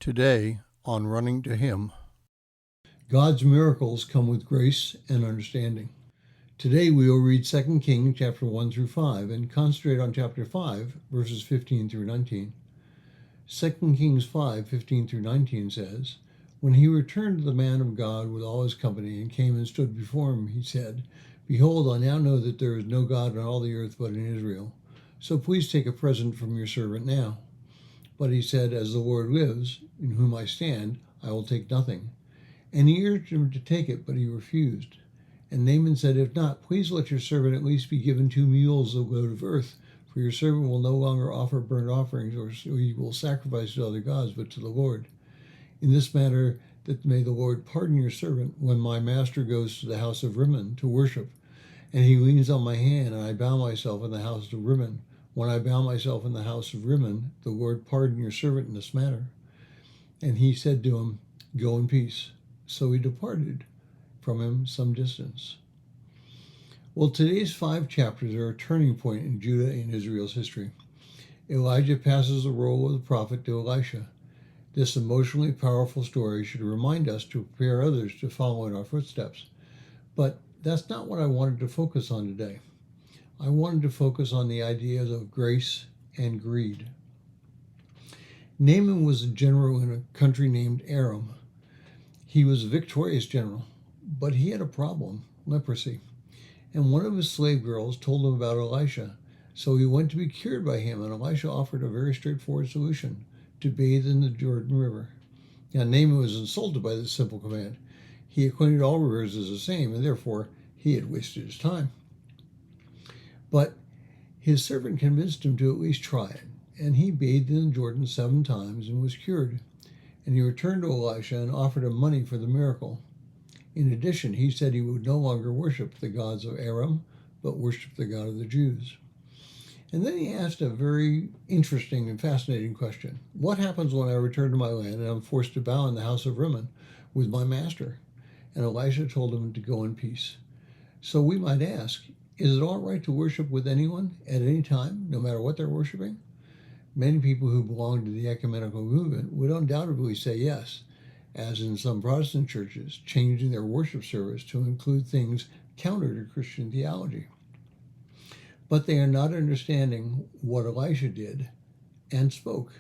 Today on Running to Him. God's miracles come with grace and understanding. Today we will read 2 Kings chapter 1 through 5 and concentrate on chapter 5, verses 15 through 19. 2 Kings 5, 15 through 19 says, When he returned to the man of God with all his company and came and stood before him, he said, Behold, I now know that there is no God on all the earth but in Israel. So please take a present from your servant now. But he said, As the Lord lives, in whom I stand, I will take nothing. And he urged him to take it, but he refused. And Naaman said, If not, please let your servant at least be given 2 mules of load of earth, for your servant will no longer offer burnt offerings, or he will sacrifice to other gods, but to the Lord. In this matter, that may the Lord pardon your servant when my master goes to the house of Rimmon to worship. And he leans on my hand, and I bow myself in the house of Rimmon. When I bow myself in the house of Rimmon, the Lord pardon your servant in this matter. And he said to him, Go in peace. So he departed from him some distance. Well, today's 5 chapters are a turning point in Judah and Israel's history. Elijah passes the role of the prophet to Elisha. This emotionally powerful story should remind us to prepare others to follow in our footsteps. But that's not what I wanted to focus on today. I wanted to focus on the ideas of grace and greed. Naaman was a general in a country named Aram. He was a victorious general, but he had a problem, leprosy. And one of his slave girls told him about Elisha, so he went to be cured by him, and Elisha offered a very straightforward solution, to bathe in the Jordan River. Now Naaman was insulted by this simple command. He acquainted all rivers as the same, and therefore he had wasted his time. But his servant convinced him to at least try it, and he bathed in the Jordan 7 times and was cured. And he returned to Elisha and offered him money for the miracle. In addition, he said he would no longer worship the gods of Aram, but worship the God of the Jews. And then he asked a very interesting and fascinating question. What happens when I return to my land and I'm forced to bow in the house of Rimmon with my master? And Elisha told him to go in peace. So we might ask, is it all right to worship with anyone at any time, no matter what they're worshiping? Many people who belong to the ecumenical movement would undoubtedly say yes, as in some Protestant churches, changing their worship service to include things counter to Christian theology. But they are not understanding what Elisha did and spoke.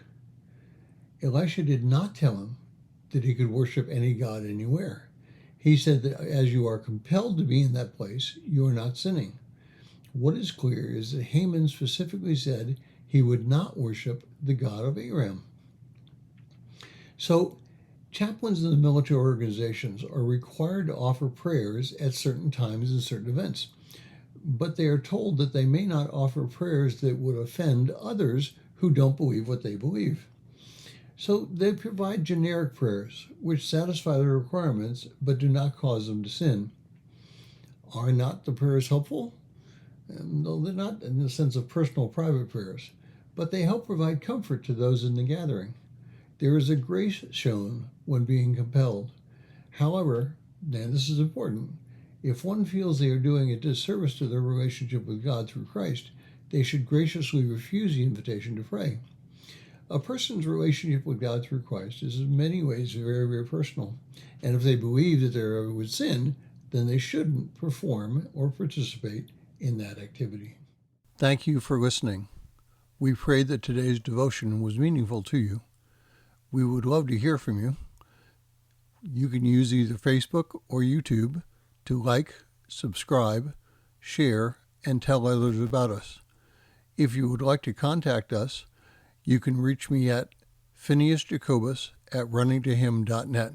Elisha did not tell him that he could worship any god anywhere. He said that as you are compelled to be in that place, you are not sinning. What is clear is that Haman specifically said he would not worship the god of Aram. So, chaplains in the military organizations are required to offer prayers at certain times and certain events, but they are told that they may not offer prayers that would offend others who don't believe what they believe. So they provide generic prayers, which satisfy their requirements, but do not cause them to sin. Are not the prayers helpful? No, they're not in the sense of personal private prayers, but they help provide comfort to those in the gathering. There is a grace shown when being compelled. However, and this is important, if one feels they are doing a disservice to their relationship with God through Christ, they should graciously refuse the invitation to pray. A person's relationship with God through Christ is in many ways very, very personal. And if they believe that they would sin, then they shouldn't perform or participate in that activity. Thank you for listening. We pray that today's devotion was meaningful to you. We would love to hear from you. You can use either Facebook or YouTube to like, subscribe, share, and tell others about us. If you would like to contact us, you can reach me at phineasjacobus@runningtohim.net.